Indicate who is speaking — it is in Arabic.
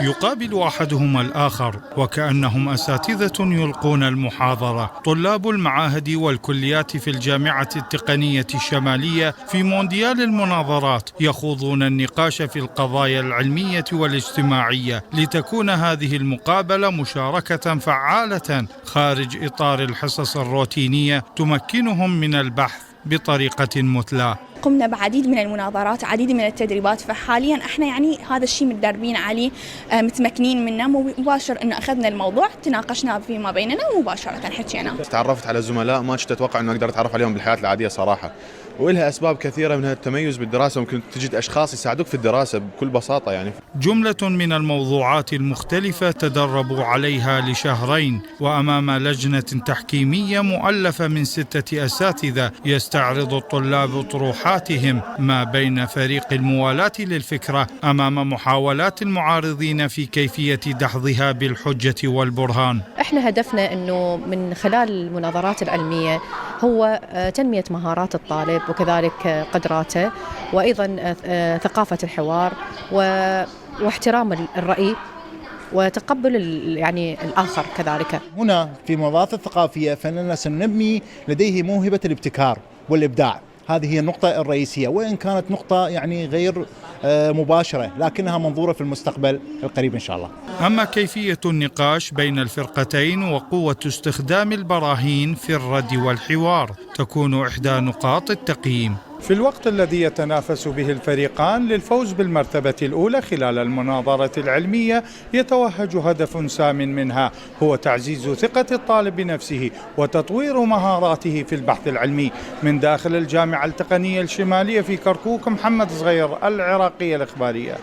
Speaker 1: يقابل أحدهما الآخر وكأنهم أساتذة يلقون المحاضرة. طلاب المعاهد والكليات في الجامعة التقنية الشمالية في مونديال المناظرات يخوضون النقاش في القضايا العلمية والاجتماعية، لتكون هذه المقابلة مشاركة فعالة خارج إطار الحصص الروتينية تمكنهم من البحث بطريقة مثلى.
Speaker 2: قمنا بعديد من المناظرات، عديد من التدريبات، فحاليا احنا هذا الشيء متدربين عليه، متمكنين منه مباشر، انه اخذنا الموضوع تناقشنا فيما بيننا ومباشرة حكينا.
Speaker 3: تعرفت على زملاء ما كنت اتوقع انه اقدر اتعرف عليهم بالحياة العادية صراحة، وإلها أسباب كثيرة منها التميز بالدراسة، ممكن تجد أشخاص يساعدوك في الدراسة بكل بساطة يعني.
Speaker 1: جملة من الموضوعات المختلفة تدربوا عليها لشهرين وأمام لجنة تحكيمية مؤلفة من 6 أساتذة يستعرض الطلاب طروحاتهم ما بين فريق الموالاة للفكرة أمام محاولات المعارضين في كيفية دحضها بالحجة والبرهان.
Speaker 4: احنا هدفنا أنه من خلال المناظرات العلمية هو تنمية مهارات الطالب وكذلك قدراته، وأيضا ثقافة الحوار واحترام الرأي وتقبل الآخر كذلك.
Speaker 5: هنا في المناظرات الثقافية فإننا سننمي لديه موهبة الابتكار والإبداع، هذه هي النقطة الرئيسية، وإن كانت نقطة غير مباشرة لكنها منظورة في المستقبل القريب إن شاء الله.
Speaker 1: أما كيفية النقاش بين الفرقتين وقوة استخدام البراهين في الرد والحوار تكون إحدى نقاط التقييم.
Speaker 6: في الوقت الذي يتنافس به الفريقان للفوز بالمرتبة الأولى خلال المناظرة العلمية، يتوهج هدف سام منها هو تعزيز ثقة الطالب بنفسه وتطوير مهاراته في البحث العلمي. من داخل الجامعة التقنية الشمالية في كركوك، محمد صغير، العراقية الإخبارية.